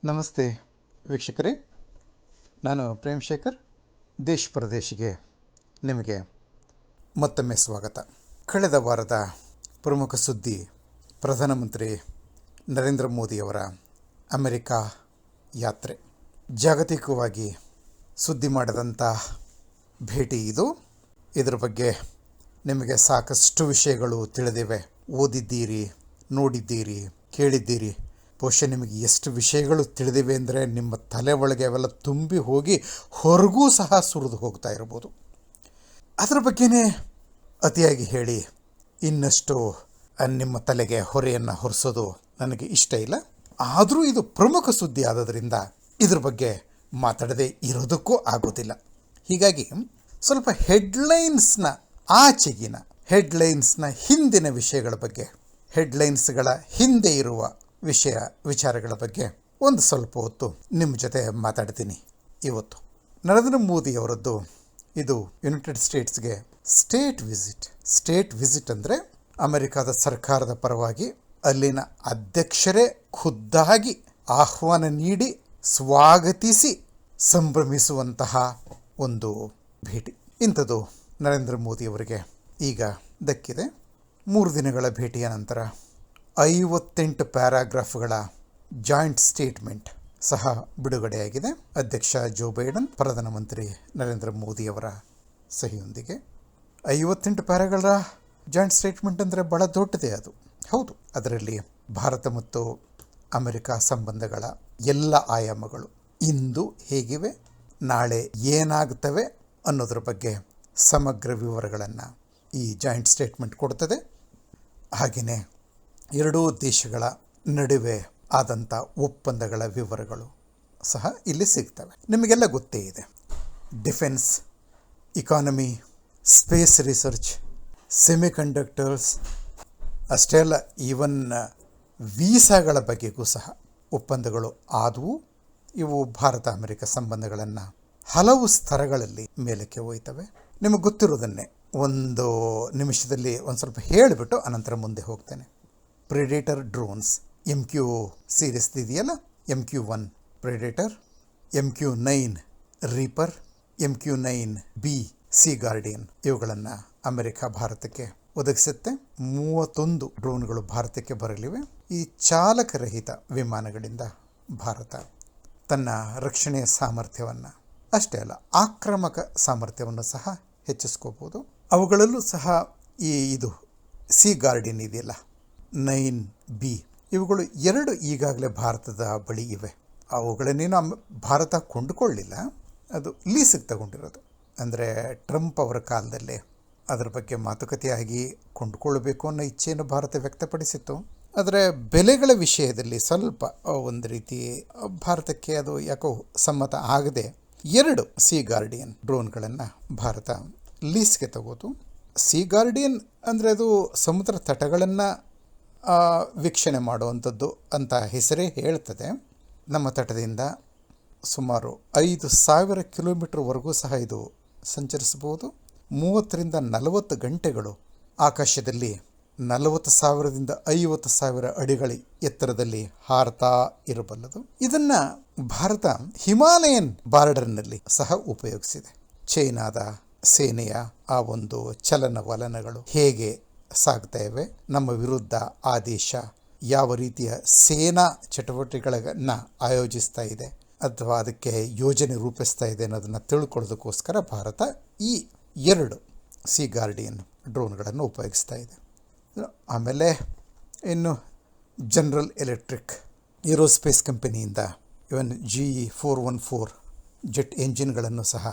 ನಮಸ್ತೆ ವೀಕ್ಷಕರೇ, ನಾನು ಪ್ರೇಮ್ ಶೇಖರ್. ದೇಶ್ ಪರದೇಶಿಗೆ ನಿಮಗೆ ಮತ್ತೊಮ್ಮೆ ಸ್ವಾಗತ. ಕಳೆದ ವಾರದ ಪ್ರಮುಖ ಸುದ್ದಿ ಪ್ರಧಾನಮಂತ್ರಿ ನರೇಂದ್ರ ಮೋದಿಯವರ ಅಮೆರಿಕ ಯಾತ್ರೆ. ಜಾಗತಿಕವಾಗಿ ಸುದ್ದಿ ಮಾಡಿದಂಥ ಭೇಟಿ ಇದು. ಇದರ ಬಗ್ಗೆ ನಿಮಗೆ ಸಾಕಷ್ಟು ವಿಷಯಗಳು ತಿಳಿದಿವೆ. ಓದಿದ್ದೀರಿ, ನೋಡಿದ್ದೀರಿ, ಕೇಳಿದ್ದೀರಿ. ಬಹುಶಃ ನಿಮಗೆ ಎಷ್ಟು ವಿಷಯಗಳು ತಿಳಿದಿವೆ ಅಂದರೆ ನಿಮ್ಮ ತಲೆ ಒಳಗೆ ಅವೆಲ್ಲ ತುಂಬಿ ಹೋಗಿ ಹೊರಗೂ ಸಹ ಸುರಿದು ಹೋಗ್ತಾ ಇರ್ಬೋದು. ಅದರ ಬಗ್ಗೆನೇ ಅತಿಯಾಗಿ ಹೇಳಿ ಇನ್ನಷ್ಟು ನಿಮ್ಮ ತಲೆಗೆ ಹೊರೆಯನ್ನು ಹೊರಿಸೋದು ನನಗೆ ಇಷ್ಟ ಇಲ್ಲ. ಆದರೂ ಇದು ಪ್ರಮುಖ ಸುದ್ದಿ ಆದದ್ರಿಂದ ಇದ್ರ ಬಗ್ಗೆ ಮಾತಾಡದೆ ಇರೋದಕ್ಕೂ ಆಗೋದಿಲ್ಲ. ಹೀಗಾಗಿ ಸ್ವಲ್ಪ ಹೆಡ್ಲೈನ್ಸ್ನ ಆಚೆಗಿನ ಹೆಡ್ಲೈನ್ಸ್ನ ಹಿಂದಿನ ವಿಷಯಗಳ ಬಗ್ಗೆ, ಹೆಡ್ಲೈನ್ಸ್ಗಳ ಹಿಂದೆ ಇರುವ ವಿಚಾರಗಳ ಬಗ್ಗೆ ಒಂದು ಸ್ವಲ್ಪ ಹೊತ್ತು ನಿಮ್ಮ ಜೊತೆ ಮಾತಾಡ್ತೀನಿ ಇವತ್ತು. ನರೇಂದ್ರ ಮೋದಿಯವರದ್ದು ಇದು ಯುನೈಟೆಡ್ ಸ್ಟೇಟ್ಸ್ಗೆ ಸ್ಟೇಟ್ ವಿಸಿಟ್ ಅಂದರೆ ಅಮೆರಿಕದ ಸರ್ಕಾರದ ಪರವಾಗಿ ಅಲ್ಲಿನ ಅಧ್ಯಕ್ಷರೇ ಖುದ್ದಾಗಿ ಆಹ್ವಾನ ನೀಡಿ ಸ್ವಾಗತಿಸಿ ಸಂಭ್ರಮಿಸುವಂತಹ ಒಂದು ಭೇಟಿ. ಇಂಥದ್ದು ನರೇಂದ್ರ ಮೋದಿಯವರಿಗೆ ಈಗ ದಕ್ಕಿದೆ. 3 ದಿನಗಳ ಭೇಟಿಯ ನಂತರ 58 ಪ್ಯಾರಾಗ್ರಾಫ್ಗಳ ಜಾಯಿಂಟ್ ಸ್ಟೇಟ್ಮೆಂಟ್ ಸಹ ಬಿಡುಗಡೆಯಾಗಿದೆ. ಅಧ್ಯಕ್ಷ ಜೋ ಬೈಡನ್, ಪ್ರಧಾನಮಂತ್ರಿ ನರೇಂದ್ರ ಮೋದಿಯವರ ಸಹಿಯೊಂದಿಗೆ 58 ಪ್ಯಾರಾಗಳ ಜಾಯಿಂಟ್ ಸ್ಟೇಟ್ಮೆಂಟ್ ಅಂದರೆ ಬಹಳ ದೊಡ್ಡದೇ ಅದು. ಹೌದು, ಅದರಲ್ಲಿ ಭಾರತ ಮತ್ತು ಅಮೆರಿಕ ಸಂಬಂಧಗಳ ಎಲ್ಲ ಆಯಾಮಗಳು ಇಂದು ಹೇಗಿವೆ, ನಾಳೆ ಏನಾಗ್ತವೆ ಅನ್ನೋದ್ರ ಬಗ್ಗೆ ಸಮಗ್ರ ವಿವರಗಳನ್ನು ಈ ಜಾಯಿಂಟ್ ಸ್ಟೇಟ್ಮೆಂಟ್ ಕೊಡ್ತದೆ. ಹಾಗೆಯೇ ಎರಡೂ ದೇಶಗಳ ನಡುವೆ ಆದಂಥ ಒಪ್ಪಂದಗಳ ವಿವರಗಳು ಸಹ ಇಲ್ಲಿ ಸಿಗ್ತವೆ. ನಿಮಗೆಲ್ಲ ಗೊತ್ತೇ ಇದೆ, defence, economy, space research, semiconductors, ಅಷ್ಟೇ ಅಲ್ಲ, ಈವನ್ ವೀಸಾಗಳ ಬಗ್ಗೆಗೂ ಸಹ ಒಪ್ಪಂದಗಳು ಆದವು. ಇವು ಭಾರತ ಅಮೆರಿಕ ಸಂಬಂಧಗಳನ್ನು ಹಲವು ಸ್ತರಗಳಲ್ಲಿ ಮೇಲಕ್ಕೆ ಒಯ್ತವೆ. ನಿಮಗೆ ಗೊತ್ತಿರೋದನ್ನೇ ಒಂದು ನಿಮಿಷದಲ್ಲಿ ಒಂದು ಸ್ವಲ್ಪ ಹೇಳಿಬಿಟ್ಟು ಅನಂತರ ಮುಂದೆ ಹೋಗ್ತೇನೆ. ಪ್ರೆಡೇಟರ್ ಡ್ರೋನ್ಸ್, MQ ಸೀರೀಸ್ ಇದೆಯಲ್ಲ, MQ-1 predator, MQ-9 reaper, MQ-9B C guardian, ಇವುಗಳನ್ನು ಅಮೆರಿಕ ಭಾರತಕ್ಕೆ ಒದಗಿಸುತ್ತೆ. 31 ಡ್ರೋನ್ಗಳು ಭಾರತಕ್ಕೆ ಬರಲಿವೆ. ಈ ಚಾಲಕರಹಿತ ವಿಮಾನಗಳಿಂದ ಭಾರತ ತನ್ನ ರಕ್ಷಣೆಯ ಸಾಮರ್ಥ್ಯವನ್ನು ಅಷ್ಟೇ ಅಲ್ಲ, ಆಕ್ರಮಕ ಸಾಮರ್ಥ್ಯವನ್ನು ಸಹ ಹೆಚ್ಚಿಸ್ಕೋಬೋದು. ಅವುಗಳಲ್ಲೂ ಸಹ ಇದು ಸಿ ಗಾರ್ಡಿಯನ್ ಇದೆಯಲ್ಲ, 9B, ಇವುಗಳು 2 ಈಗಾಗಲೇ ಭಾರತದ ಬಳಿ ಇವೆ. ಅವುಗಳನ್ನೇನು ಭಾರತ ಕೊಂಡುಕೊಳ್ಳಿಲ್ಲ, ಅದು ಲೀಸಿಗೆ ತಗೊಂಡಿರೋದು. ಅಂದರೆ ಟ್ರಂಪ್ ಅವರ ಕಾಲದಲ್ಲೇ ಅದರ ಬಗ್ಗೆ ಮಾತುಕತೆಯಾಗಿ ಕೊಂಡುಕೊಳ್ಳಬೇಕು ಅನ್ನೋ ಇಚ್ಛೆಯನ್ನು ಭಾರತ ವ್ಯಕ್ತಪಡಿಸಿತ್ತು. ಆದರೆ ಬೆಲೆಗಳ ವಿಷಯದಲ್ಲಿ ಸ್ವಲ್ಪ ಒಂದು ರೀತಿ ಭಾರತಕ್ಕೆ ಅದು ಯಾಕೋ ಸಮ್ಮತ ಆಗದೆ 2 ಸಿ ಗಾರ್ಡಿಯನ್ ಡ್ರೋನ್ಗಳನ್ನು ಭಾರತ ಲೀಸ್ಗೆ ತಗೋತು. ಸಿ ಗಾರ್ಡಿಯನ್ ಅಂದರೆ ಅದು ಸಮುದ್ರ ತಟಗಳನ್ನು ವೀಕ್ಷಣೆ ಮಾಡುವಂಥದ್ದು ಅಂತ ಹೆಸರೇ ಹೇಳ್ತದೆ. ನಮ್ಮ ತಟದಿಂದ ಸುಮಾರು 5,000 ಕಿಲೋಮೀಟರ್ವರೆಗೂ ಸಹ ಇದು ಸಂಚರಿಸಬಹುದು. 30ರಿಂದ 40 ಗಂಟೆಗಳು ಆಕಾಶದಲ್ಲಿ 40,000ದಿಂದ 50,000 ಅಡಿಗಳ ಎತ್ತರದಲ್ಲಿ ಹಾರ್ತಾ ಇರಬಲ್ಲದು. ಇದನ್ನು ಭಾರತ ಹಿಮಾಲಯನ್ ಬಾರ್ಡರ್ನಲ್ಲಿ ಸಹ ಉಪಯೋಗಿಸಿದೆ. ಚೈನಾದ ಸೇನೆಯ ಆ ಒಂದು ಚಲನವಲನಗಳು ಹೇಗೆ ಸಾಗ್ತಾ ಇವೆ, ನಮ್ಮ ವಿರುದ್ಧ ಆ ದೇಶ ಯಾವ ರೀತಿಯ ಸೇನಾ ಚಟುವಟಿಕೆಗಳನ್ನು ಆಯೋಜಿಸ್ತಾ ಇದೆ ಅಥವಾ ಅದಕ್ಕೆ ಯೋಜನೆ ರೂಪಿಸ್ತಾ ಇದೆ ಅನ್ನೋದನ್ನು ತಿಳ್ಕೊಳ್ಳೋದಕ್ಕೋಸ್ಕರ ಭಾರತ ಈ 2 ಸಿ ಗಾರ್ಡಿಯನ್ ಡ್ರೋನ್ಗಳನ್ನು ಉಪಯೋಗಿಸ್ತಾ ಇದೆ. ಆಮೇಲೆ ಇನ್ನು ಜನರಲ್ ಎಲೆಕ್ಟ್ರಿಕ್ ಏರೋಸ್ಪೇಸ್ ಕಂಪನಿಯಿಂದ ಇವನ್ GE414 ಜೆಟ್ ಎಂಜಿನ್ಗಳನ್ನು ಸಹ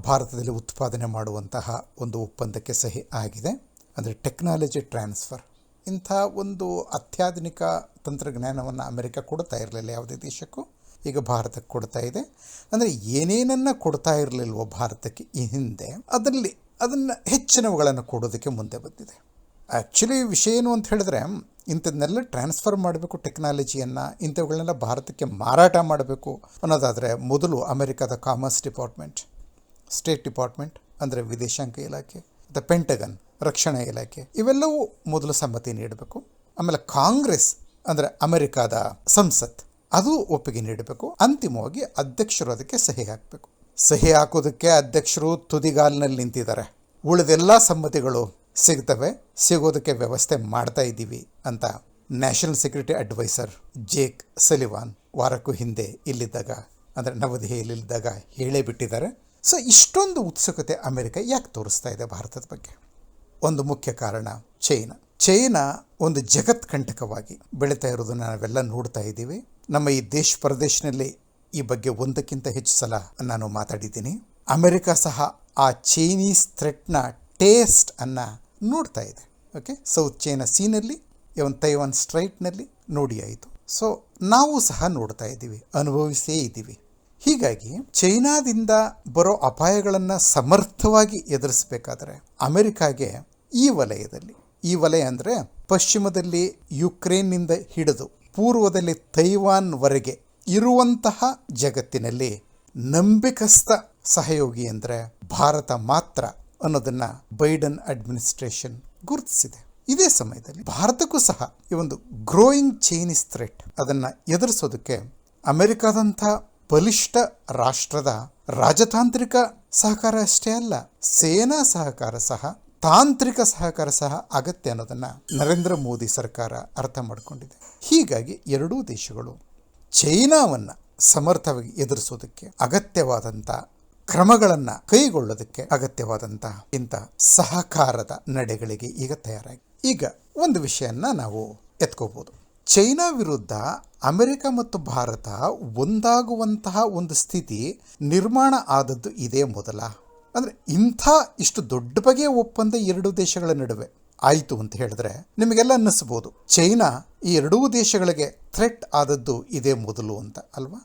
ಭಾರತದಲ್ಲಿ ಉತ್ಪಾದನೆ ಮಾಡುವಂತಹ ಒಂದು ಒಪ್ಪಂದಕ್ಕೆ ಸಹಿ ಆಗಿದೆ. ಅಂದರೆ ಟೆಕ್ನಾಲಜಿ ಟ್ರಾನ್ಸ್ಫರ್. ಇಂಥ ಒಂದು ಅತ್ಯಾಧುನಿಕ ತಂತ್ರಜ್ಞಾನವನ್ನು ಅಮೆರಿಕ ಕೊಡ್ತಾ ಇರಲಿಲ್ಲ ಯಾವುದೇ ದೇಶಕ್ಕೂ, ಈಗ ಭಾರತಕ್ಕೆ ಕೊಡ್ತಾ ಇದೆ. ಅಂದರೆ ಏನೇನನ್ನು ಕೊಡ್ತಾ ಇರಲಿಲ್ವೋ ಭಾರತಕ್ಕೆ ಈ ಹಿಂದೆ, ಅದನ್ನು ಹೆಚ್ಚಿನವುಗಳನ್ನು ಕೊಡೋದಕ್ಕೆ ಮುಂದೆ ಬಂದಿದೆ. ಆ್ಯಕ್ಚುಲಿ ವಿಷಯ ಏನು ಅಂತ ಹೇಳಿದ್ರೆ, ಇಂಥದ್ದನ್ನೆಲ್ಲ ಟ್ರಾನ್ಸ್ಫರ್ ಮಾಡಬೇಕು ಟೆಕ್ನಾಲಜಿಯನ್ನು, ಇಂಥವುಗಳನ್ನೆಲ್ಲ ಭಾರತಕ್ಕೆ ಮಾರಾಟ ಮಾಡಬೇಕು ಅನ್ನೋದಾದರೆ ಮೊದಲು ಅಮೆರಿಕದ ಕಾಮರ್ಸ್ ಡಿಪಾರ್ಟ್ಮೆಂಟ್, ಸ್ಟೇಟ್ ಡಿಪಾರ್ಟ್ಮೆಂಟ್ ಅಂದರೆ ವಿದೇಶಾಂಗ ಇಲಾಖೆ, ದ ಪೆಂಟಗನ್ ರಕ್ಷಣಾ ಇಲಾಖೆ, ಇವೆಲ್ಲವೂ ಮೊದಲು ಸಮ್ಮತಿ ನೀಡಬೇಕು. ಆಮೇಲೆ ಕಾಂಗ್ರೆಸ್ ಅಂದರೆ ಅಮೆರಿಕದ ಸಂಸತ್, ಅದು ಒಪ್ಪಿಗೆ ನೀಡಬೇಕು. ಅಂತಿಮವಾಗಿ ಅಧ್ಯಕ್ಷರು ಅದಕ್ಕೆ ಸಹಿ ಹಾಕಬೇಕು. ಸಹಿ ಹಾಕೋದಕ್ಕೆ ಅಧ್ಯಕ್ಷರು ತುದಿಗಾಲಿನಲ್ಲಿ ನಿಂತಿದ್ದಾರೆ. ಉಳಿದೆಲ್ಲ ಸಮ್ಮತಿಗಳು ಸಿಗೋದಕ್ಕೆ ವ್ಯವಸ್ಥೆ ಮಾಡ್ತಾ ಇದ್ದೀವಿ ಅಂತ ನ್ಯಾಷನಲ್ ಸೆಕ್ಯೂರಿಟಿ ಅಡ್ವೈಸರ್ ಜೇಕ್ ಸಲಿವಾನ್ ವಾರಕ್ಕೂ ಹಿಂದೆ ಇಲ್ಲಿದ್ದಾಗ, ಅಂದರೆ ನವದೆಹಲಿಯಲ್ಲಿದ್ದಾಗ ಹೇಳೇ ಬಿಟ್ಟಿದ್ದಾರೆ. ಸೊ ಇಷ್ಟೊಂದು ಉತ್ಸುಕತೆ ಅಮೆರಿಕ ಯಾಕೆ ತೋರಿಸ್ತಾ ಇದೆ ಭಾರತದ ಬಗ್ಗೆ? ಒಂದು ಮುಖ್ಯ ಕಾರಣ ಚೈನಾ ಒಂದು ಜಗತ್ ಕಂಟಕವಾಗಿ ಬೆಳೀತಾ ಇರೋದನ್ನು ನಾವೆಲ್ಲ ನೋಡ್ತಾ ಇದ್ದೀವಿ. ನಮ್ಮ ಈ ಪರದೇಶನಲ್ಲಿ ಈ ಬಗ್ಗೆ ಒಂದಕ್ಕಿಂತ ಹೆಚ್ಚು ಸಲ ನಾನು ಮಾತಾಡಿದ್ದೀನಿ. ಅಮೆರಿಕ ಸಹ ಆ ಚೈನೀಸ್ ಥ್ರೆಟ್ನ ಟೇಸ್ಟ್ ಅನ್ನು ನೋಡ್ತಾ ಇದೆ. ಓಕೆ, ಸೌತ್ ಚೈನಾ ಸೀನಲ್ಲಿ, ಇವನ್ ತೈವಾನ್ ಸ್ಟ್ರೈಟ್ನಲ್ಲಿ ನೋಡಿ ಆಯಿತು. ಸೊ ನಾವು ಸಹ ನೋಡ್ತಾ ಇದ್ದೀವಿ, ಅನುಭವಿಸೇ ಇದ್ದೀವಿ. ಹೀಗಾಗಿ ಚೈನಾದಿಂದ ಬರೋ ಅಪಾಯಗಳನ್ನು ಸಮರ್ಥವಾಗಿ ಎದುರಿಸಬೇಕಾದರೆ ಅಮೆರಿಕಾಗೆ ಈ ವಲಯ ಅಂದರೆ ಪಶ್ಚಿಮದಲ್ಲಿ ಯುಕ್ರೇನ್ನಿಂದ ಹಿಡಿದು ಪೂರ್ವದಲ್ಲಿ ತೈವಾನ್ವರೆಗೆ ಇರುವಂತಹ ಜಗತ್ತಿನಲ್ಲಿ ನಂಬಿಕಸ್ಥ ಸಹಯೋಗಿ ಅಂದರೆ ಭಾರತ ಮಾತ್ರ ಅನ್ನೋದನ್ನು ಬೈಡನ್ ಅಡ್ಮಿನಿಸ್ಟ್ರೇಷನ್ ಗುರುತಿಸಿದೆ. ಇದೇ ಸಮಯದಲ್ಲಿ ಭಾರತಕ್ಕೂ ಸಹ ಈ ಒಂದು ಗ್ರೋಯಿಂಗ್ ಚೈನೀಸ್ ಥ್ರೆಟ್ ಅದನ್ನು ಎದುರಿಸೋದಕ್ಕೆ ಅಮೆರಿಕಾದಂಥ ಬಲಿಷ್ಠ ರಾಷ್ಟ್ರದ ರಾಜತಾಂತ್ರಿಕ ಸಹಕಾರ ಅಷ್ಟೇ ಅಲ್ಲ, ಸೇನಾ ಸಹಕಾರ ಸಹ, ತಾಂತ್ರಿಕ ಸಹಕಾರ ಸಹ ಅಗತ್ಯ ಅನ್ನೋದನ್ನು ನರೇಂದ್ರ ಮೋದಿ ಸರ್ಕಾರ ಅರ್ಥ ಮಾಡಿಕೊಂಡಿದೆ. ಹೀಗಾಗಿ ಎರಡೂ ದೇಶಗಳು ಚೈನಾವನ್ನು ಸಮರ್ಥವಾಗಿ ಎದುರಿಸೋದಕ್ಕೆ ಅಗತ್ಯವಾದಂಥ ಕ್ರಮಗಳನ್ನು ಕೈಗೊಳ್ಳೋದಕ್ಕೆ ಅಗತ್ಯವಾದಂಥ ಇಂಥ ಸಹಕಾರದ ನಡೆಗಳಿಗೆ ಈಗ ತಯಾರಾಗಿ. ಈಗ ಒಂದು ವಿಷಯನ ನಾವು ಎತ್ಕೋಬಹುದು. ಚೈನಾ ವಿರುದ್ಧ ಅಮೆರಿಕ ಮತ್ತು ಭಾರತ ಒಂದಾಗುವಂತಹ ಒಂದು ಸ್ಥಿತಿ ನಿರ್ಮಾಣ ಆದದ್ದು ಇದೇ ಮೊದಲ. ಅಂದರೆ ಇಷ್ಟು ದೊಡ್ಡ ಬಗೆಯ ಒಪ್ಪಂದ ಎರಡೂ ದೇಶಗಳ ನಡುವೆ ಆಯಿತು ಅಂತ ಹೇಳಿದ್ರೆ ನಿಮಗೆಲ್ಲ ಅನ್ನಿಸ್ಬೋದು ಚೈನಾ ಈ ಎರಡೂ ದೇಶಗಳಿಗೆ ಥ್ರೆಟ್ ಆದದ್ದು ಇದೇ ಮೊದಲು ಅಂತ ಅಲ್ವಾ?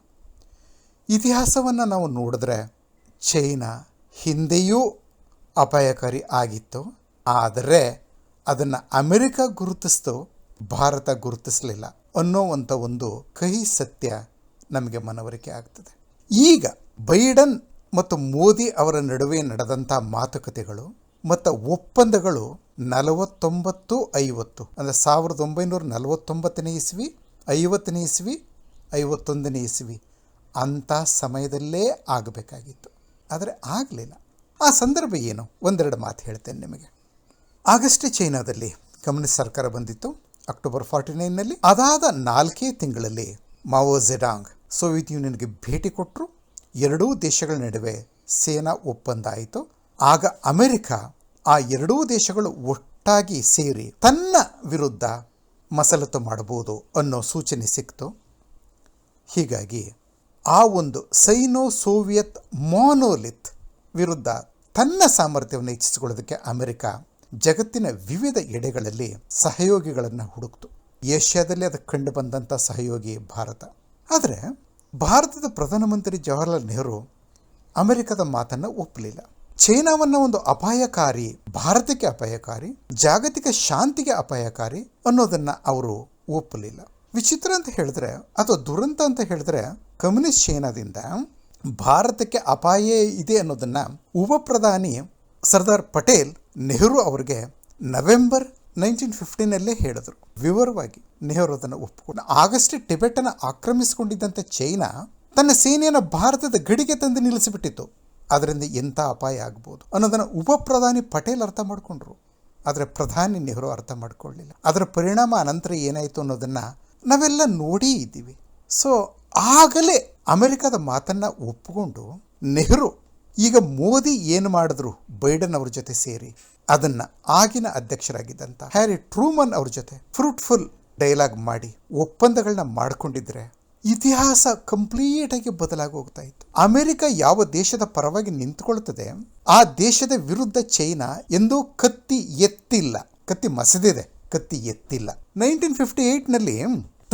ಇತಿಹಾಸವನ್ನು ನಾವು ನೋಡಿದ್ರೆ ಚೈನಾ ಹಿಂದೆಯೂ ಅಪಾಯಕಾರಿ ಆಗಿತ್ತು, ಆದರೆ ಅದನ್ನು ಅಮೆರಿಕ ಗುರುತಿಸ್ತು, ಭಾರತ ಗುರುತಿಸಲಿಲ್ಲ ಅನ್ನೋವಂಥ ಒಂದು ಕಹಿ ಸತ್ಯ ನಮಗೆ ಮನವರಿಕೆ ಆಗ್ತದೆ. ಈಗ ಬೈಡನ್ ಮತ್ತು ಮೋದಿ ಅವರ ನಡುವೆ ನಡೆದಂಥ ಮಾತುಕತೆಗಳು ಮತ್ತು ಒಪ್ಪಂದಗಳು 49-50 ಅಂದರೆ 1949ನೇ ಇಸ್ವಿ, 50ನೇ ಇಸ್ವಿ, 51ನೇ ಇಸ್ವಿ ಅಂಥ ಸಮಯದಲ್ಲೇ ಆಗಬೇಕಾಗಿತ್ತು. ಆದರೆ ಆಗಲಿಲ್ಲ. ಆ ಸಂದರ್ಭ ಏನು? ಒಂದೆರಡು ಮಾತು ಹೇಳ್ತೇನೆ ನಿಮಗೆ. ಆಗಸ್ಟ್ ಚೈನಾದಲ್ಲಿ ಕಮ್ಯುನಿಸ್ಟ್ ಸರ್ಕಾರ ಬಂದಿತ್ತು, ಅಕ್ಟೋಬರ್ 49ನಲ್ಲಿ. ಅದಾದ 4 ತಿಂಗಳಲ್ಲಿ ಮಾವೋ ಝೆಡಾಂಗ್ ಸೋವಿಯತ್ ಯೂನಿಯನ್ಗೆ ಭೇಟಿ ಕೊಟ್ಟರು. ಎರಡೂ ದೇಶಗಳ ನಡುವೆ ಸೇನಾ ಒಪ್ಪಂದ ಆಯಿತು. ಆಗ ಅಮೆರಿಕ ಆ ಎರಡೂ ದೇಶಗಳು ಒಟ್ಟಾಗಿ ಸೇರಿ ತನ್ನ ವಿರುದ್ಧ ಮಸಲತ್ತು ಮಾಡಬಹುದು ಅನ್ನೋ ಸೂಚನೆ ಸಿಕ್ತು. ಹೀಗಾಗಿ ಆ ಒಂದು ಸೈನೋ ಸೋವಿಯತ್ ಮಾನೋಲಿತ್ ವಿರುದ್ಧ ತನ್ನ ಸಾಮರ್ಥ್ಯವನ್ನು ಹೆಚ್ಚಿಸಿಕೊಳ್ಳೋದಕ್ಕೆ ಅಮೆರಿಕ ಜಗತ್ತಿನ ವಿವಿಧ ಎಡೆಗಳಲ್ಲಿ ಸಹಯೋಗಿಗಳನ್ನು ಹುಡುಕ್ತು. ಏಷ್ಯಾದಲ್ಲಿ ಅದಕ್ಕೆ ಕಂಡು ಬಂದಂಥ ಸಹಯೋಗಿ ಭಾರತ. ಆದರೆ ಭಾರತದ ಪ್ರಧಾನಮಂತ್ರಿ ಜವಾಹರ್ಲಾಲ್ ನೆಹರು ಅಮೆರಿಕದ ಮಾತನ್ನು ಒಪ್ಪಲಿಲ್ಲ. ಚೈನಾವನ್ನು ಒಂದು ಅಪಾಯಕಾರಿ, ಭಾರತಕ್ಕೆ ಅಪಾಯಕಾರಿ, ಜಾಗತಿಕ ಶಾಂತಿಗೆ ಅಪಾಯಕಾರಿ ಅನ್ನೋದನ್ನು ಅವರು ಒಪ್ಪಲಿಲ್ಲ. ವಿಚಿತ್ರ ಅಂತ ಹೇಳಿದ್ರೆ ಅಥವಾ ದುರಂತ ಅಂತ ಹೇಳಿದ್ರೆ ಕಮ್ಯುನಿಸ್ಟ್ ಚೈನಾದಿಂದ ಭಾರತಕ್ಕೆ ಅಪಾಯ ಇದೆ ಅನ್ನೋದನ್ನು ಉಪ ಪ್ರಧಾನಿ ಸರ್ದಾರ್ ಪಟೇಲ್ ನೆಹರು ಅವರಿಗೆ ನವೆಂಬರ್ 1915 ಹೇಳಿದರು ವಿವರವಾಗಿ. ನೆಹರು ಅದನ್ನು ಒಪ್ಪಿಕೊಂಡು ಆಗಸ್ಟ್ ಟಿಬೆಟನ್ನು ಆಕ್ರಮಿಸಿಕೊಂಡಿದ್ದಂಥ ಚೈನಾ ತನ್ನ ಸೇನೆಯನ್ನು ಭಾರತದ ಗಡಿಗೆ ತಂದು ನಿಲ್ಲಿಸಿಬಿಟ್ಟಿತ್ತು. ಅದರಿಂದ ಎಂಥ ಅಪಾಯ ಆಗ್ಬೋದು ಅನ್ನೋದನ್ನು ಉಪ ಪ್ರಧಾನಿ ಪಟೇಲ್ ಅರ್ಥ ಮಾಡಿಕೊಂಡ್ರು. ಆದರೆ ಪ್ರಧಾನಿ ನೆಹರು ಅರ್ಥ ಮಾಡಿಕೊಳ್ಳಲಿಲ್ಲ. ಅದರ ಪರಿಣಾಮ ಅನಂತರ ಏನಾಯಿತು ಅನ್ನೋದನ್ನು ನಾವೆಲ್ಲ ನೋಡೇ ಇದ್ದೀವಿ. ಸೊ ಆಗಲೇ ಅಮೆರಿಕದ ಮಾತನ್ನು ಒಪ್ಪಿಕೊಂಡು ನೆಹರು ಈಗ ಮೋದಿ ಏನು ಮಾಡಿದ್ರು ಬೈಡನ್ ಅವ್ರ ಜೊತೆ ಸೇರಿ ಅದನ್ನು ಆಗಿನ ಅಧ್ಯಕ್ಷರಾಗಿದ್ದಂಥ ಹ್ಯಾರಿ ಟ್ರೂಮನ್ ಅವ್ರ ಜೊತೆ ಫ್ರೂಟ್ಫುಲ್ ಡೈಲಾಗ್ ಮಾಡಿ ಒಪ್ಪಂದಗಳನ್ನ ಮಾಡಿಕೊಂಡಿದ್ರೆ ಇತಿಹಾಸ ಕಂಪ್ಲೀಟಾಗಿ ಬದಲಾಗಿ ಹೋಗ್ತಾ ಇತ್ತು. ಅಮೆರಿಕ ಯಾವ ದೇಶದ ಪರವಾಗಿ ನಿಂತುಕೊಳ್ತದೆ ಆ ದೇಶದ ವಿರುದ್ಧ ಚೈನಾ ಎಂದೂ ಕತ್ತಿ ಎತ್ತಿಲ್ಲ. ಕತ್ತಿ ಮಸದಿದೆ, ಕತ್ತಿ ಎತ್ತಿಲ್ಲ. 1958ನಲ್ಲಿ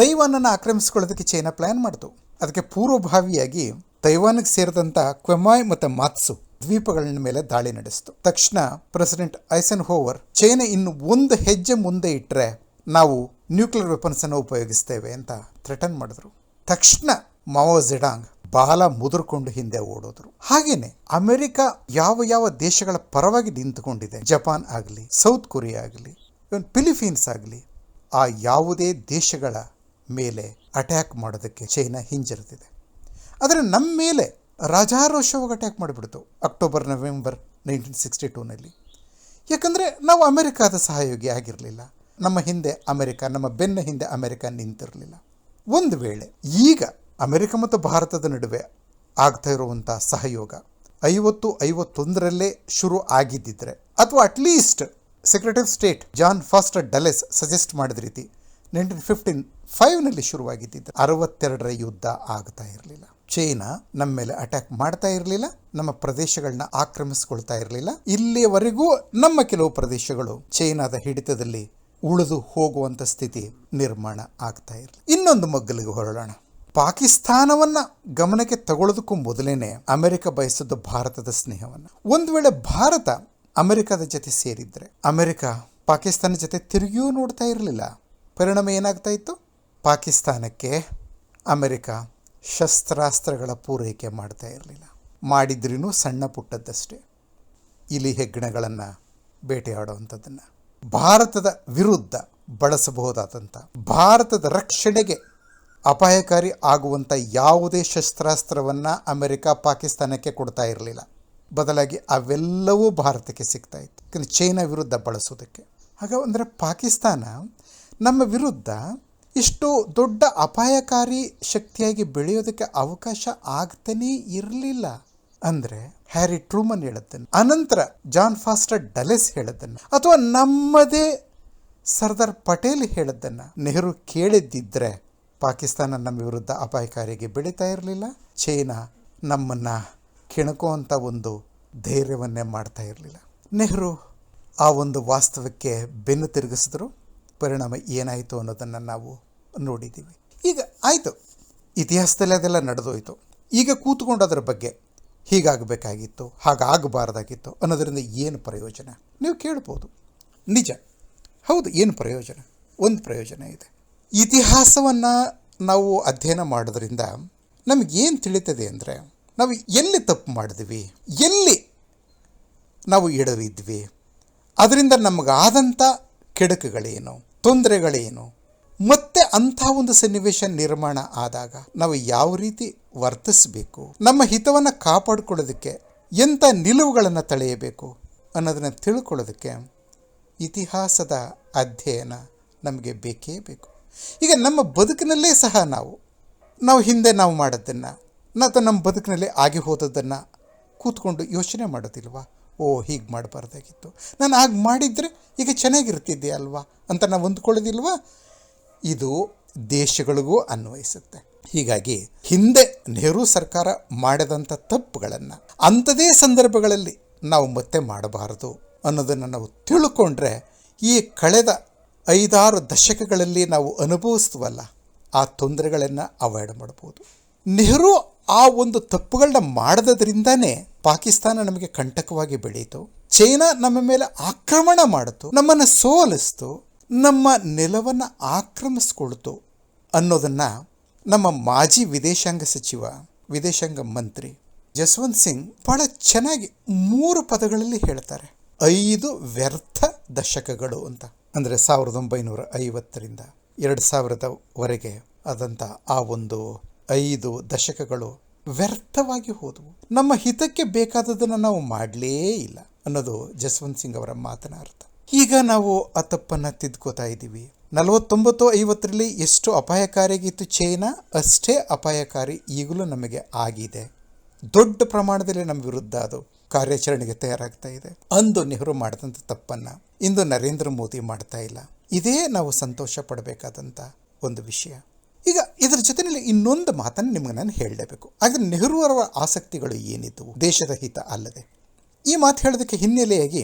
ತೈವಾನನ್ನು ಆಕ್ರಮಿಸಿಕೊಳ್ಳೋದಕ್ಕೆ ಚೈನಾ ಪ್ಲಾನ್ ಮಾಡಿತು. ಅದಕ್ಕೆ ಪೂರ್ವಭಾವಿಯಾಗಿ ತೈವಾನ್ಗೆ ಸೇರಿದಂಥ ಕ್ವೆಮಾಯ್ ಮತ್ತು ಮಾತ್ಸು ದ್ವೀಪಗಳ ಮೇಲೆ ದಾಳಿ ನಡೆಸಿತು. ತಕ್ಷಣ ಪ್ರೆಸಿಡೆಂಟ್ ಐಸನ್ ಹೋವರ್ ಚೈನಾ ಇನ್ನು ಒಂದು ಹೆಜ್ಜೆ ಮುಂದೆ ಇಟ್ಟರೆ ನಾವು ನ್ಯೂಕ್ಲಿಯರ್ ವೆಪನ್ಸ್ ಅನ್ನು ಉಪಯೋಗಿಸ್ತೇವೆ ಅಂತ ಥ್ರೆಟನ್ ಮಾಡಿದ್ರು. ತಕ್ಷಣ ಮಾವೋ ಝೆಡಾಂಗ್ ಬಾಲ ಮುದುರ್ಕೊಂಡು ಹಿಂದೆ ಓಡೋದ್ರು. ಹಾಗೇನೆ ಅಮೆರಿಕ ಯಾವ ದೇಶಗಳ ಪರವಾಗಿ ನಿಂತುಕೊಂಡಿದೆ, ಜಪಾನ್ ಆಗಲಿ, ಸೌತ್ ಕೊರಿಯಾ ಆಗಲಿ, ಫಿಲಿಪೀನ್ಸ್ ಆಗಲಿ, ಆ ಯಾವುದೇ ದೇಶಗಳ ಮೇಲೆ ಅಟ್ಯಾಕ್ ಮಾಡೋದಕ್ಕೆ ಚೈನಾ ಹಿಂಜರಿದಿದೆ. ಆದರೆ ನಮ್ಮ ಮೇಲೆ ರಾಜಾರೋಷವಾಗಿ ಅಟ್ಯಾಕ್ ಮಾಡಿಬಿಡ್ತು ನವೆಂಬರ್ 1962ನಲ್ಲಿ. ಯಾಕಂದರೆ ನಾವು ಅಮೆರಿಕಾದ ಸಹಯೋಗಿ ಆಗಿರಲಿಲ್ಲ. ನಮ್ಮ ಹಿಂದೆ ಅಮೆರಿಕ, ನಮ್ಮ ಬೆನ್ನ ಹಿಂದೆ ಅಮೆರಿಕ ನಿಂತಿರಲಿಲ್ಲ. ಒಂದು ವೇಳೆ ಈಗ ಅಮೆರಿಕ ಮತ್ತು ಭಾರತದ ನಡುವೆ ಆಗ್ತಾ ಇರುವಂಥ ಸಹಯೋಗ 51-51ರಲ್ಲೇ ಶುರು ಆಗಿದ್ದಿದ್ರೆ, ಅಥವಾ at least secretary of state John Foster Dulles suggest ಮಾಡಿದ ರೀತಿ 1915ನಲ್ಲಿ ಶುರುವಾಗಿದ್ದಿದ್ದು 62ರ ಯುದ್ಧ ಆಗ್ತಾ ಇರಲಿಲ್ಲ. ಚೈನಾ ನಮ್ಮ ಮೇಲೆ ಅಟ್ಯಾಕ್ ಮಾಡ್ತಾ ಇರಲಿಲ್ಲ, ನಮ್ಮ ಪ್ರದೇಶಗಳನ್ನ ಆಕ್ರಮಿಸ್ಕೊಳ್ತಾ ಇರಲಿಲ್ಲ. ಇಲ್ಲಿಯವರೆಗೂ ನಮ್ಮ ಕೆಲವು ಪ್ರದೇಶಗಳು ಚೈನಾದ ಹಿಡಿತದಲ್ಲಿ ಉಳಿದು ಹೋಗುವಂಥ ಸ್ಥಿತಿ ನಿರ್ಮಾಣ ಆಗ್ತಾ ಇರಲಿಲ್ಲ. ಇನ್ನೊಂದು ಮಗ್ಗಲಿಗೆ ಹೊರಡೋಣ. ಪಾಕಿಸ್ತಾನವನ್ನು ಗಮನಕ್ಕೆ ತಗೊಳ್ಳೋದಕ್ಕೂ ಮೊದಲೇನೆ ಅಮೆರಿಕ ಬಯಸಿದ್ದು ಭಾರತದ ಸ್ನೇಹವನ್ನು. ಒಂದು ವೇಳೆ ಭಾರತ ಅಮೆರಿಕದ ಜೊತೆ ಸೇರಿದ್ರೆ ಅಮೆರಿಕ ಪಾಕಿಸ್ತಾನ ಜೊತೆ ತಿರುಗಿಯೂ ನೋಡ್ತಾ ಇರಲಿಲ್ಲ. ಪರಿಣಾಮ ಏನಾಗ್ತಾ ಇತ್ತು? ಪಾಕಿಸ್ತಾನಕ್ಕೆ ಅಮೆರಿಕ ಶಸ್ತ್ರಾಸ್ತ್ರಗಳ ಪೂರೈಕೆ ಮಾಡ್ತಾ ಇರಲಿಲ್ಲ. ಮಾಡಿದ್ರೂ ಸಣ್ಣ ಪುಟ್ಟದ್ದಷ್ಟೇ, ಇಲಿ ಹೆಗ್ಗಣಗಳನ್ನು ಬೇಟೆಯಾಡುವಂಥದ್ದನ್ನು. ಭಾರತದ ವಿರುದ್ಧ ಬಳಸಬಹುದಾದಂಥ, ಭಾರತದ ರಕ್ಷಣೆಗೆ ಅಪಾಯಕಾರಿ ಆಗುವಂಥ ಯಾವುದೇ ಶಸ್ತ್ರಾಸ್ತ್ರವನ್ನು ಅಮೆರಿಕ ಪಾಕಿಸ್ತಾನಕ್ಕೆ ಕೊಡ್ತಾ ಇರಲಿಲ್ಲ. ಬದಲಾಗಿ ಅವೆಲ್ಲವೂ ಭಾರತಕ್ಕೆ ಸಿಗ್ತಾ ಇತ್ತು, ಯಾಕಂದರೆ ಚೈನಾ ವಿರುದ್ಧ ಬಳಸೋದಕ್ಕೆ. ಅಂದರೆ ಪಾಕಿಸ್ತಾನ ನಮ್ಮ ವಿರುದ್ಧ ಇಷ್ಟು ದೊಡ್ಡ ಅಪಾಯಕಾರಿ ಶಕ್ತಿಯಾಗಿ ಬೆಳೆಯೋದಕ್ಕೆ ಅವಕಾಶ ಆಗ್ತಾನೇ ಇರಲಿಲ್ಲ. ಅಂದರೆ ಹ್ಯಾರಿ ಟ್ರೂಮನ್ ಹೇಳದ್ದನ್ನು, ಅನಂತರ ಜಾನ್ ಫಾಸ್ಟರ್ ಡಲೆಸ್ ಹೇಳದ್ದನ್ನು, ಅಥವಾ ನಮ್ಮದೇ ಸರ್ದಾರ್ ಪಟೇಲ್ ಹೇಳದ್ದನ್ನು ನೆಹರು ಕೇಳಿದ್ದಿದ್ರೆ ಪಾಕಿಸ್ತಾನ ನಮ್ಮ ವಿರುದ್ಧ ಅಪಾಯಕಾರಿಗೆ ಬೆಳೀತಾ ಇರಲಿಲ್ಲ. ಚೈನಾ ನಮ್ಮನ್ನು ಕೆಣಕುವಂಥ ಒಂದು ಧೈರ್ಯವನ್ನೇ ಮಾಡ್ತಾ ಇರಲಿಲ್ಲ. ನೆಹರು ಆ ಒಂದು ವಾಸ್ತವಕ್ಕೆ ಬೆನ್ನು ತಿರುಗಿಸಿದ್ರು. ಪರಿಣಾಮ ಏನಾಯಿತು ಅನ್ನೋದನ್ನು ನಾವು ನೋಡಿದ್ದೀವಿ. ಈಗ ಆಯಿತು, ಇತಿಹಾಸದಲ್ಲಿ ಅದೆಲ್ಲ ನಡೆದೋಯ್ತು. ಈಗ ಕೂತ್ಕೊಂಡು ಅದರ ಬಗ್ಗೆ ಹೀಗಾಗಬೇಕಾಗಿತ್ತು, ಹಾಗಾಗಬಾರ್ದಾಗಿತ್ತು ಅನ್ನೋದರಿಂದ ಏನು ಪ್ರಯೋಜನ? ನೀವು ಕೇಳ್ಬೋದು. ನಿಜ, ಹೌದು, ಏನು ಪ್ರಯೋಜನ? ಒಂದು ಪ್ರಯೋಜನ ಇದೆ. ಇತಿಹಾಸವನ್ನು ನಾವು ಅಧ್ಯಯನ ಮಾಡೋದ್ರಿಂದ ನಮಗೇನು ತಿಳಿತದೆ ಅಂದರೆ, ನಾವು ಎಲ್ಲಿ ತಪ್ಪು ಮಾಡಿದ್ವಿ, ಎಲ್ಲಿ ನಾವು ಎಡವಿದ್ವಿ, ಅದರಿಂದ ನಮಗಾದಂಥ ಕೆಡುಕುಗಳೇನು, ತೊಂದರೆಗಳೇನು, ಮತ್ತೆ ಅಂಥ ಒಂದು ಸನ್ನಿವೇಶ ನಿರ್ಮಾಣ ಆದಾಗ ನಾವು ಯಾವ ರೀತಿ ವರ್ತಿಸಬೇಕು, ನಮ್ಮ ಹಿತವನ್ನು ಕಾಪಾಡಿಕೊಳ್ಳೋದಕ್ಕೆ ಎಂಥ ನಿಲುವುಗಳನ್ನು ತಳೆಯಬೇಕು ಅನ್ನೋದನ್ನು ತಿಳ್ಕೊಳ್ಳೋದಕ್ಕೆ ಇತಿಹಾಸದ ಅಧ್ಯಯನ ನಮಗೆ ಬೇಕೇ ಬೇಕು. ಈಗ ನಮ್ಮ ಬದುಕಿನಲ್ಲೇ ಸಹ ನಾವು ಹಿಂದೆ ನಾವು ಮಾಡೋದನ್ನು, ಅಥವಾ ನಮ್ಮ ಬದುಕಿನಲ್ಲಿ ಆಗಿ ಹೋದದ್ದನ್ನು ಕೂತ್ಕೊಂಡು ಯೋಚನೆ ಮಾಡೋದಿಲ್ವಾ? ಓ, ಹೀಗೆ ಮಾಡಬಾರ್ದಾಗಿತ್ತು, ನಾನು ಹಾಗೆ ಮಾಡಿದರೆ ಈಗ ಚೆನ್ನಾಗಿರ್ತಿದ್ದೆ ಅಲ್ವಾ ಅಂತ ನಾವು ಅಂದ್ಕೊಳ್ಳೋದಿಲ್ವಾ? ಇದು ದೇಶಗಳಿಗೂ ಅನ್ವಯಿಸುತ್ತೆ. ಹೀಗಾಗಿ ಹಿಂದೆ ನೆಹರು ಸರ್ಕಾರ ಮಾಡಿದಂಥ ತಪ್ಪುಗಳನ್ನು ಅಂಥದೇ ಸಂದರ್ಭಗಳಲ್ಲಿ ನಾವು ಮತ್ತೆ ಮಾಡಬಾರದು ಅನ್ನೋದನ್ನು ನಾವು ತಿಳ್ಕೊಂಡ್ರೆ ಈ ಕಳೆದ 5-6 ದಶಕಗಳಲ್ಲಿ ನಾವು ಅನುಭವಿಸ್ತೀವಲ್ಲ, ಆ ತೊಂದರೆಗಳನ್ನು ಅವಾಯ್ಡ್ ಮಾಡ್ಬೋದು. ನೆಹರು ಆ ಒಂದು ತಪ್ಪುಗಳನ್ನ ಮಾಡದ್ರಿಂದನೇ ಪಾಕಿಸ್ತಾನ ನಮಗೆ ಕಂಟಕವಾಗಿ ಬೆಳೀತು, ಚೈನಾ ನಮ್ಮ ಮೇಲೆ ಆಕ್ರಮಣ ಮಾಡಿತು, ನಮ್ಮನ್ನು ಸೋಲಿಸ್ತು, ನಮ್ಮ ನೆಲವನ್ನು ಆಕ್ರಮಿಸ್ಕೊಳ್ತು ಅನ್ನೋದನ್ನು ನಮ್ಮ ಮಾಜಿ ವಿದೇಶಾಂಗ ಸಚಿವ, ವಿದೇಶಾಂಗ ಮಂತ್ರಿ ಜಸ್ವಂತ್ ಸಿಂಗ್ ಭಾಳ ಚೆನ್ನಾಗಿ 3 ಪದಗಳಲ್ಲಿ ಹೇಳ್ತಾರೆ. 5 ವ್ಯರ್ಥ ದಶಕಗಳು ಅಂತ. ಅಂದರೆ 1950ರಿಂದ 2000ವರೆಗೆ ಆದಂಥ ಆ ಒಂದು 5 ದಶಕಗಳು ವ್ಯರ್ಥವಾಗಿ ಹೋದವು. ನಮ್ಮ ಹಿತಕ್ಕೆ ಬೇಕಾದದನ್ನು ನಾವು ಮಾಡಲೇ ಇಲ್ಲ ಅನ್ನೋದು ಜಸ್ವಂತ್ ಸಿಂಗ್ ಅವರ ಮಾತಿನ ಅರ್ಥ. ಈಗ ನಾವು ಆ ತಪ್ಪನ್ನು ತಿದ್ಕೋತಾ ಇದ್ದೀವಿ. 49-50ರಲ್ಲಿ ಎಷ್ಟು ಅಪಾಯಕಾರಿಯಾಗಿತ್ತು ಚೈನಾ, ಅಷ್ಟೇ ಅಪಾಯಕಾರಿ ಈಗಲೂ ನಮಗೆ ಆಗಿದೆ. ದೊಡ್ಡ ಪ್ರಮಾಣದಲ್ಲಿ ನಮ್ಮ ವಿರುದ್ಧ ಅದು ಕಾರ್ಯಾಚರಣೆಗೆ ತಯಾರಾಗ್ತಾ ಇದೆ. ಅಂದು ನೆಹರು ಮಾಡಿದಂಥ ತಪ್ಪನ್ನು ಇಂದು ನರೇಂದ್ರ ಮೋದಿ ಮಾಡ್ತಾ ಇಲ್ಲ. ಇದೇ ನಾವು ಸಂತೋಷ ಪಡಬೇಕಾದಂಥ ಒಂದು ವಿಷಯ. ಈಗ ಇದರ ಜೊತೆಯಲ್ಲಿ ಇನ್ನೊಂದು ಮಾತನ್ನು ನಿಮಗೆ ನಾನು ಹೇಳಲೇಬೇಕು. ಆದರೆ ನೆಹರು ಅವರ ಆಸಕ್ತಿಗಳು ಏನಿದ್ದವು ದೇಶದ ಹಿತ ಅಲ್ಲದೆ? ಈ ಮಾತು ಹೇಳೋದಕ್ಕೆ ಹಿನ್ನೆಲೆಯಾಗಿ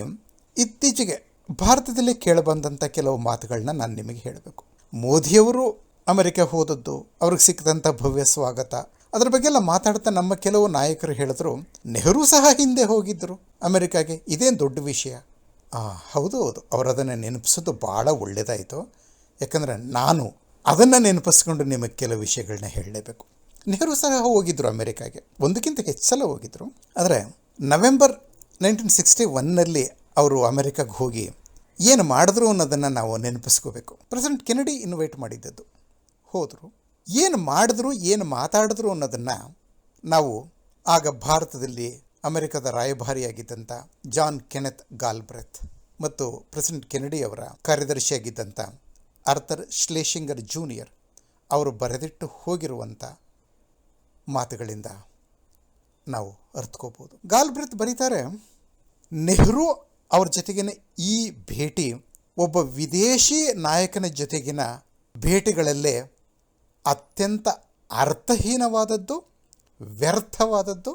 ಇತ್ತೀಚೆಗೆ ಭಾರತದಲ್ಲೇ ಕೇಳಬಂದಂಥ ಕೆಲವು ಮಾತುಗಳನ್ನ ನಾನು ನಿಮಗೆ ಹೇಳಬೇಕು. ಮೋದಿಯವರು ಅಮೆರಿಕ ಹೋದದ್ದು, ಅವ್ರಿಗೆ ಸಿಕ್ಕಿದಂಥ ಭವ್ಯ ಸ್ವಾಗತ, ಅದರ ಬಗ್ಗೆ ಎಲ್ಲ ಮಾತಾಡ್ತಾ ನಮ್ಮ ಕೆಲವು ನಾಯಕರು ಹೇಳಿದ್ರು, ನೆಹರು ಸಹ ಹಿಂದೆ ಹೋಗಿದ್ದರು ಅಮೆರಿಕಾಗೆ, ಇದೇನು ದೊಡ್ಡ ವಿಷಯ. ಹೌದು, ಅವರು ಅದನ್ನು ನೆನಪಿಸೋದು ಭಾಳ ಒಳ್ಳೆಯದಾಯಿತು. ಯಾಕಂದರೆ ನಾನು ಅದನ್ನು ನೆನಪಿಸ್ಕೊಂಡು ನಿಮಗೆ ಕೆಲವು ವಿಷಯಗಳನ್ನ ಹೇಳಲೇಬೇಕು. ನೆಹರು ಸಹ ಹೋಗಿದ್ದರು ಅಮೆರಿಕಾಗೆ, ಒಂದಕ್ಕಿಂತ ಹೆಚ್ಚು ಸಲ ಹೋಗಿದ್ದರು. ಆದರೆ ನವೆಂಬರ್ 1961ನಲ್ಲಿ ಅವರು ಅಮೆರಿಕಾಗೆ ಹೋಗಿ ಏನು ಮಾಡಿದ್ರು ಅನ್ನೋದನ್ನು ನಾವು ನೆನಪಿಸ್ಕೋಬೇಕು. ಪ್ರೆಸಿಡೆಂಟ್ ಕೆನಡಿ ಇನ್ವೈಟ್ ಮಾಡಿದ್ದದ್ದು. ಹೋದರು. ಏನು ಮಾಡಿದ್ರು, ಏನು ಮಾತಾಡಿದ್ರು ಅನ್ನೋದನ್ನು ನಾವು ಆಗ ಭಾರತದಲ್ಲಿ ಅಮೆರಿಕದ ರಾಯಭಾರಿಯಾಗಿದ್ದಂಥ ಜಾನ್ ಕೆನೆತ್ ಗಾಲ್ಬ್ರೆತ್ ಮತ್ತು ಪ್ರೆಸಿಡೆಂಟ್ ಕೆನಡಿ ಅವರ ಕಾರ್ಯದರ್ಶಿಯಾಗಿದ್ದಂಥ ಆರ್ಥರ್ ಶ್ಲೇಷಿಂಗರ್ ಜೂನಿಯರ್ ಅವರು ಬರೆದಿಟ್ಟು ಹೋಗಿರುವಂಥ ಮಾತುಗಳಿಂದ ನಾವು ಅರ್ಥಕೋಬೋದು. ಗಾಲ್ಬ್ರೆತ್ ಬರೀತಾರೆ, ನೆಹರು ಅವ್ರ ಜೊತೆಗಿನ ಈ ಭೇಟಿ ಒಬ್ಬ ವಿದೇಶಿ ನಾಯಕನ ಜೊತೆಗಿನ ಭೇಟಿಗಳಲ್ಲೇ ಅತ್ಯಂತ ಅರ್ಥಹೀನವಾದದ್ದು, ವ್ಯರ್ಥವಾದದ್ದು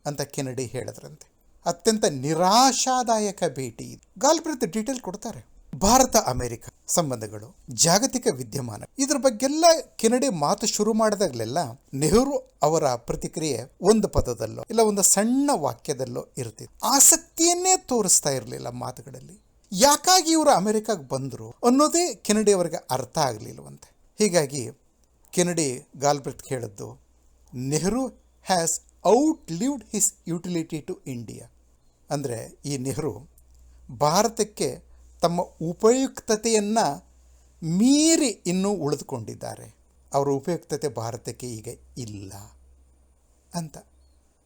ಅಂತ ಕೆನಡಿ ಹೇಳಿದ್ರಂತೆ. ಅತ್ಯಂತ ನಿರಾಶಾದಾಯಕ ಭೇಟಿ. ಗಾಲ್ಬ್ರೆತ್ ಡೀಟೇಲ್ ಕೊಡ್ತಾರೆ. ಭಾರತ ಅಮೆರಿಕ ಸಂಬಂಧಗಳು, ಜಾಗತಿಕ ವಿದ್ಯಮಾನ, ಇದ್ರ ಬಗ್ಗೆಲ್ಲ ಕೆನಡಿ ಮಾತು ಶುರು ಮಾಡಿದಾಗಲೆಲ್ಲ ನೆಹರು ಅವರ ಪ್ರತಿಕ್ರಿಯೆ ಒಂದು ಪದದಲ್ಲೋ ಇಲ್ಲ ಒಂದು ಸಣ್ಣ ವಾಕ್ಯದಲ್ಲೋ ಇರ್ತಿತ್ತು. ಆಸಕ್ತಿಯನ್ನೇ ತೋರಿಸ್ತಾ ಇರಲಿಲ್ಲ ಮಾತುಗಳಲ್ಲಿ. ಯಾಕಾಗಿ ಇವರು ಅಮೆರಿಕಾಗೆ ಬಂದರು ಅನ್ನೋದೇ ಕೆನಡಿ ಅವರಿಗೆ ಅರ್ಥ ಆಗಲಿಲ್ಲವಂತೆ. ಹೀಗಾಗಿ ಕೆನಡಿ ಗಾಲ್ಬ್ರೆತ್ ಕೇಳಿದ್ದು, Nehru has outlived his utility to India. ಅಂದರೆ ಈ ನೆಹರು ಭಾರತಕ್ಕೆ ತಮ್ಮ ಉಪಯುಕ್ತತೆಯನ್ನು ಮೀರಿ ಇನ್ನೂ ಉಳಿದುಕೊಂಡಿದ್ದಾರೆ. ಅವರ ಉಪಯುಕ್ತತೆ ಭಾರತಕ್ಕೆ ಈಗ ಇಲ್ಲ ಅಂತ.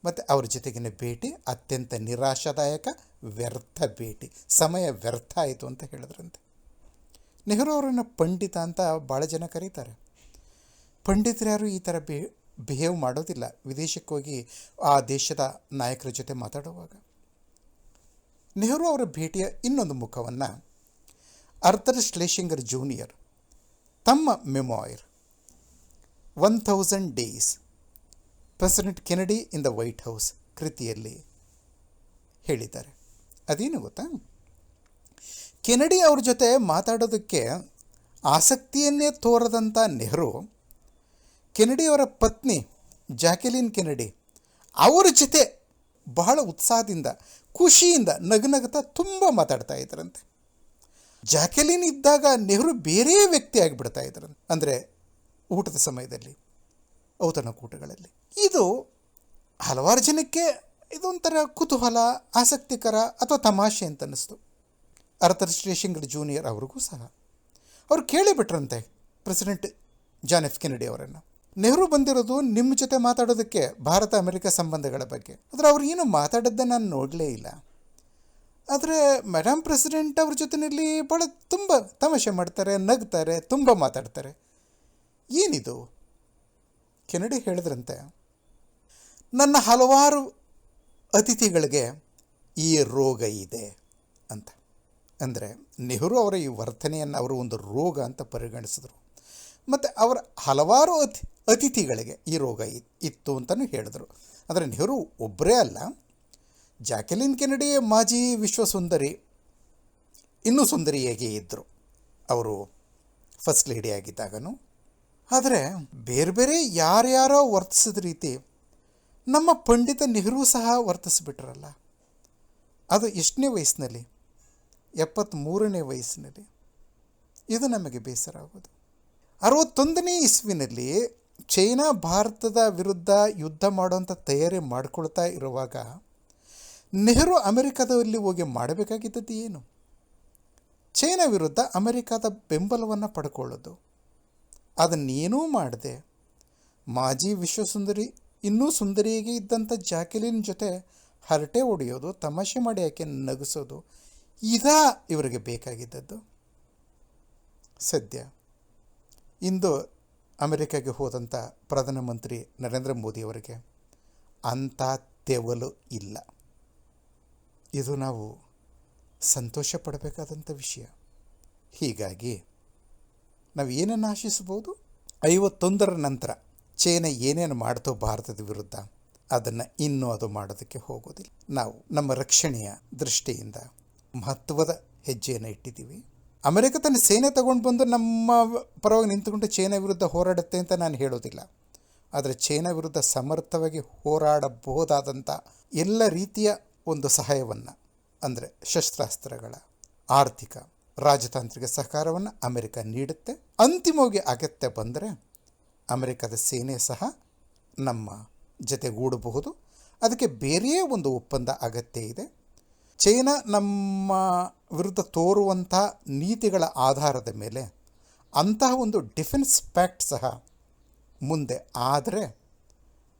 ಮತ್ತು ಅವ್ರ ಜೊತೆಗಿನ ಭೇಟಿ ಅತ್ಯಂತ ನಿರಾಶಾದಾಯಕ, ವ್ಯರ್ಥ ಭೇಟಿ, ಸಮಯ ವ್ಯರ್ಥ ಆಯಿತು ಅಂತ ಹೇಳಿದ್ರಂತೆ. ನೆಹರು ಅವರನ್ನು ಪಂಡಿತ ಅಂತ ಭಾಳ ಜನ ಕರೀತಾರೆ. ಪಂಡಿತರು ಯಾರು ಈ ಥರ ಬಿಹೇವ್ ಮಾಡೋದಿಲ್ಲ ವಿದೇಶಕ್ಕೆ ಹೋಗಿ ಆ ದೇಶದ ನಾಯಕರ ಜೊತೆ ಮಾತಾಡುವಾಗ. ನೆಹರು ಅವರ ಭೇಟಿಯ ಇನ್ನೊಂದು ಮುಖವನ್ನು ಆರ್ಥರ್ ಶ್ಲೇಷಿಂಗರ್ ಜೂನಿಯರ್ ತಮ್ಮ ಮೆಮೊಯಿರ್ 1000 Days president Kennedy in the white house ಕೃತಿಯಲ್ಲಿ ಹೇಳಿದ್ದಾರೆ. ಅದೇನು ಗೊತ್ತಾ, ಕೆನಡಿ ಅವ್ರ ಜೊತೆ ಮಾತಾಡೋದಕ್ಕೆ ಆಸಕ್ತಿಯನ್ನೇ ತೋರದಂಥ ನೆಹರು ಕೆನಡಿಯವರ ಪತ್ನಿ ಜಾಕೆಲಿನ್ ಕೆನಡಿ ಅವರ ಜೊತೆ ಬಹಳ ಉತ್ಸಾಹದಿಂದ, ಖುಷಿಯಿಂದ, ನಗನಗ್ತಾ ತುಂಬ ಮಾತಾಡ್ತಾ ಇದ್ರಂತೆ. ಜಾಕೆಲಿನ್ ಇದ್ದಾಗ ನೆಹರು ಬೇರೆ ವ್ಯಕ್ತಿ ಆಗಿಬಿಡ್ತಾ ಇದ್ರಂತೆ. ಅಂದರೆ ಊಟದ ಸಮಯದಲ್ಲಿ, ಔತಣಕೂಟಗಳಲ್ಲಿ. ಇದು ಹಲವಾರು ಜನಕ್ಕೆ ಇದೊಂಥರ ಕುತೂಹಲ, ಆಸಕ್ತಿಕರ ಅಥವಾ ತಮಾಷೆ ಅಂತ ಅನ್ನಿಸ್ತು. ಆರ್ಥರ್ ಶ್ಲೇಷಿಂಗರ್ ಜೂನಿಯರ್ ಅವ್ರಿಗೂ ಸಹ. ಅವ್ರು ಕೇಳಿಬಿಟ್ರಂತೆ ಪ್ರೆಸಿಡೆಂಟ್ ಜಾನ್ ಎಫ್ ಕೆನಡಿ ಅವರನ್ನು, ನೆಹರು ಬಂದಿರೋದು ನಿಮ್ಮ ಜೊತೆ ಮಾತಾಡೋದಕ್ಕೆ ಭಾರತ ಅಮೆರಿಕ ಸಂಬಂಧಗಳ ಬಗ್ಗೆ. ಆದರೆ ಅವ್ರು ಏನು ಮಾತಾಡೋದನ್ನ ನಾನು ನೋಡಲೇ ಇಲ್ಲ. ಆದರೆ ಮೇಡಮ್ ಪ್ರೆಸಿಡೆಂಟ್ ಅವ್ರ ಜೊತೆಯಲ್ಲಿ ಭಾಳ ತುಂಬ ತಮಾಷೆ ಮಾಡ್ತಾರೆ, ನಗ್ತಾರೆ, ತುಂಬ ಮಾತಾಡ್ತಾರೆ. ಏನಿದು? ಕೆನಡಿ ಹೇಳಿದ್ರಂತೆ, ನನ್ನ ಹಲವಾರು ಅತಿಥಿಗಳಿಗೆ ಈ ರೋಗ ಇದೆ ಅಂತ. ಅಂದರೆ ನೆಹರು ಅವರ ಈ ವರ್ತನೆಯನ್ನು ಅವರು ಒಂದು ರೋಗ ಅಂತ ಪರಿಗಣಿಸಿದ್ರು. ಮತ್ತು ಅವರ ಹಲವಾರು ಅತಿಥಿಗಳಿಗೆ ಈ ರೋಗ ಇತ್ತು ಅಂತಲೂ ಹೇಳಿದ್ರು. ಅಂದರೆ ನೆಹರು ಒಬ್ಬರೇ ಅಲ್ಲ, ಜಾಕೆಲಿನ್ ಕೆನಡಿ ಮಾಜಿ ವಿಶ್ವಸುಂದರಿ, ಇನ್ನೂ ಸುಂದರಿಯಾಗಿ ಇದ್ದರು ಅವರು ಫಸ್ಟ್ ಲೇಡಿ ಆಗಿದ್ದಾಗನೂ. ಆದರೆ ಬೇರೆ ಬೇರೆ ಯಾರ್ಯಾರೋ ವರ್ತಿಸಿದ ರೀತಿ ನಮ್ಮ ಪಂಡಿತ ನೆಹರು ಸಹ ವರ್ತಿಸಿಬಿಟ್ರಲ್ಲ. ಅದು ಎಷ್ಟನೇ ವಯಸ್ಸಿನಲ್ಲಿ? 73ನೇ ವಯಸ್ಸಿನಲ್ಲಿ. ಇದು ನಮಗೆ ಬೇಸರ ಆಗೋದು. 61ನೇ ಇಸ್ವಿನಲ್ಲಿ ಚೈನಾ ಭಾರತದ ವಿರುದ್ಧ ಯುದ್ಧ ಮಾಡುವಂಥ ತಯಾರಿ ಮಾಡಿಕೊಳ್ತಾ ಇರುವಾಗ ನೆಹರು ಅಮೆರಿಕದಲ್ಲಿ ಹೋಗಿ ಮಾಡಬೇಕಾಗಿದ್ದದ್ದು ಏನು? ಚೈನಾ ವಿರುದ್ಧ ಅಮೆರಿಕದ ಬೆಂಬಲವನ್ನು ಪಡ್ಕೊಳ್ಳೋದು. ಅದನ್ನೇನೂ ಮಾಡದೆ ಮಾಜಿ ವಿಶ್ವಸುಂದರಿ, ಇನ್ನೂ ಸುಂದರಿಯಾಗಿ ಇದ್ದಂಥ ಜಾಕೆಲಿನ್ ಜೊತೆ ಹರಟೆ ಹೊಡೆಯೋದು, ತಮಾಷೆ ಮಾಡಿ ಯಾಕೆ ನಗಿಸೋದು, ಇದಾ ಇವರಿಗೆ ಬೇಕಾಗಿದ್ದದ್ದು? ಸದ್ಯ ಇಂದು ಅಮೆರಿಕಾಗೆ ಹೋದಂಥ ಪ್ರಧಾನಮಂತ್ರಿ ನರೇಂದ್ರ ಮೋದಿಯವರಿಗೆ ಅಂಥ ತೆವಲು ಇಲ್ಲ. ಇದು ನಾವು ಸಂತೋಷ ಪಡಬೇಕಾದಂಥ ವಿಷಯ. ಹೀಗಾಗಿ ನಾವು ಏನನ್ನು ಆಶಿಸ್ಬೋದು? 51ರ ನಂತರ ಚೈನಾ ಏನೇನು ಮಾಡ್ತೋ ಭಾರತದ ವಿರುದ್ಧ ಅದನ್ನು ಇನ್ನೂ ಅದು ಮಾಡೋದಕ್ಕೆ ಹೋಗೋದಿಲ್ಲ. ನಾವು ನಮ್ಮ ರಕ್ಷಣೆಯ ದೃಷ್ಟಿಯಿಂದ ಮಹತ್ವದ ಹೆಜ್ಜೆಯನ್ನು ಇಟ್ಟಿದ್ದೀವಿ. ಅಮೆರಿಕ ತನ್ನ ಸೇನೆ ತಗೊಂಡು ಬಂದು ನಮ್ಮ ಪರವಾಗಿ ನಿಂತುಕೊಂಡು ಚೈನಾ ವಿರುದ್ಧ ಹೋರಾಡುತ್ತೆ ಅಂತ ನಾನು ಹೇಳೋದಿಲ್ಲ. ಆದರೆ ಚೈನಾ ವಿರುದ್ಧ ಸಮರ್ಥವಾಗಿ ಹೋರಾಡಬಹುದಾದಂಥ ಎಲ್ಲ ರೀತಿಯ ಒಂದು ಸಹಾಯವನ್ನು, ಅಂದರೆ ಶಸ್ತ್ರಾಸ್ತ್ರಗಳ, ಆರ್ಥಿಕ, ರಾಜತಾಂತ್ರಿಕ ಸಹಕಾರವನ್ನು ಅಮೆರಿಕ ನೀಡುತ್ತೆ. ಅಂತಿಮವಾಗಿ ಅಗತ್ಯ ಬಂದರೆ ಅಮೆರಿಕದ ಸೇನೆ ಸಹ ನಮ್ಮ ಜೊತೆಗೂಡಬಹುದು. ಅದಕ್ಕೆ ಬೇರೆಯೇ ಒಂದು ಒಪ್ಪಂದ ಅಗತ್ಯ ಇದೆ. ಚೈನಾ ನಮ್ಮ ವಿರುದ್ಧ ತೋರುವಂಥ ನೀತಿಗಳ ಆಧಾರದ ಮೇಲೆ ಅಂತಹ ಒಂದು ಡಿಫೆನ್ಸ್ ಪ್ಯಾಕ್ಟ್ ಸಹ ಮುಂದೆ ಆದರೆ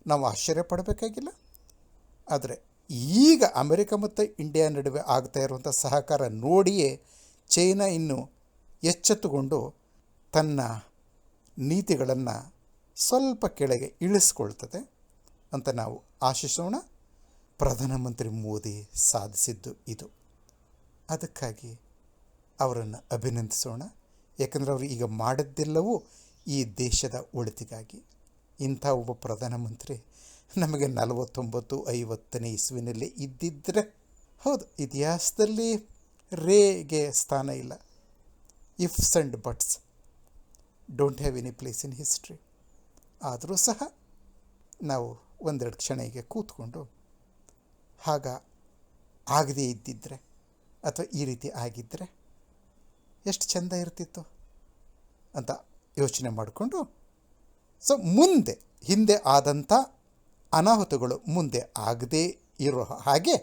ನಾವು ಆಶ್ಚರ್ಯ ಪಡಬೇಕಾಗಿಲ್ಲ. ಆದರೆ ಈಗ ಅಮೆರಿಕ ಮತ್ತು ಇಂಡಿಯಾ ನಡುವೆ ಆಗ್ತಾ ಇರುವಂಥ ಸಹಕಾರ ನೋಡಿಯೇ ಚೈನಾ ಇನ್ನೂ ಎಚ್ಚೆತ್ತುಕೊಂಡು ತನ್ನ ನೀತಿಗಳನ್ನು ಸ್ವಲ್ಪ ಕೆಳಗೆ ಇಳಿಸ್ಕೊಳ್ತದೆ ಅಂತ ನಾವು ಆಶಿಸೋಣ. ಪ್ರಧಾನಮಂತ್ರಿ ಮೋದಿ ಸಾಧಿಸಿದ್ದು ಇದು. ಅದಕ್ಕಾಗಿ ಅವರನ್ನು ಅಭಿನಂದಿಸೋಣ. ಯಾಕಂದರೆ ಅವರು ಈಗ ಮಾಡಿದ್ದೆಲ್ಲವೂ ಈ ದೇಶದ ಒಳಿತಿಗಾಗಿ. ಇಂಥ ಒಬ್ಬ ಪ್ರಧಾನಮಂತ್ರಿ ನಮಗೆ 49-50ನೇ ಇಸ್ವಿನಲ್ಲಿ ಇದ್ದಿದ್ದರೆ, ಹೌದು, ಇತಿಹಾಸದಲ್ಲಿ ರೇಗೆ ಸ್ಥಾನ ಇಲ್ಲ. ಇಫ್ಸ್ and buds don't have any place in history. ಆದರೂ ಸಹ ನಾವು ಒಂದೆರಡು ಕ್ಷಣಕ್ಕೆ ಕೂತ್ಕೊಂಡು ಆಗದೇ ಇದ್ದಿದ್ದರೆ ಅಥವಾ ಈ ರೀತಿ ಆಗಿದ್ದರೆ ಎಷ್ಟು ಚೆಂದ ಇರ್ತಿತ್ತು ಅಂತ ಯೋಚನೆ ಮಾಡಿಕೊಂಡು, ಸೊ ಮುಂದೆ ಹಿಂದೆ ಆದಂಥ ಅನಾಹುತಗಳು ಮುಂದೆ ಆಗದೇ ಇರೋ ಹಾಗೆ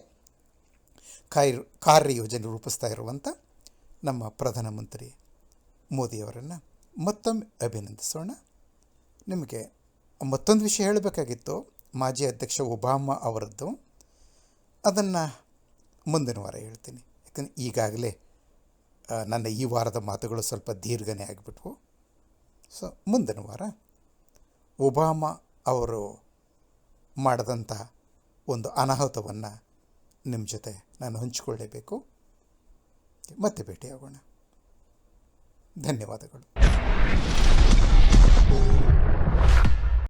ಕಾರ್ಯಯೋಜನೆ ರೂಪಿಸ್ತಾ ಇರುವಂಥ ನಮ್ಮ ಪ್ರಧಾನಮಂತ್ರಿ ಮೋದಿಯವರನ್ನು ಮತ್ತೊಮ್ಮೆ ಅಭಿನಂದಿಸೋಣ. ನಿಮಗೆ ಮತ್ತೊಂದು ವಿಷಯ ಹೇಳಬೇಕಾಗಿತ್ತು, ಮಾಜಿ ಅಧ್ಯಕ್ಷ ಒಬಾಮಾ ಅವರದ್ದು. ಅದನ್ನು ಮುಂದಿನ ವಾರ ಹೇಳ್ತೀನಿ. ಯಾಕಂದರೆ ಈಗಾಗಲೇ ನನ್ನ ಈ ವಾರದ ಮಾತುಗಳು ಸ್ವಲ್ಪ ದೀರ್ಘನೇ ಆಗಿಬಿಟ್ವು. ಸೊ ಮುಂದಿನ ವಾರ ಒಬಾಮಾ ಅವರು ಮಾಡಿದಂಥ ಒಂದು ಅನಾಹುತವನ್ನು ನಿಮ್ಮ ಜೊತೆ ನಾನು ಹಂಚಿಕೊಳ್ಳೇಬೇಕು. ಮತ್ತೆ ಭೇಟಿಯಾಗೋಣ. ಧನ್ಯವಾದಗಳು.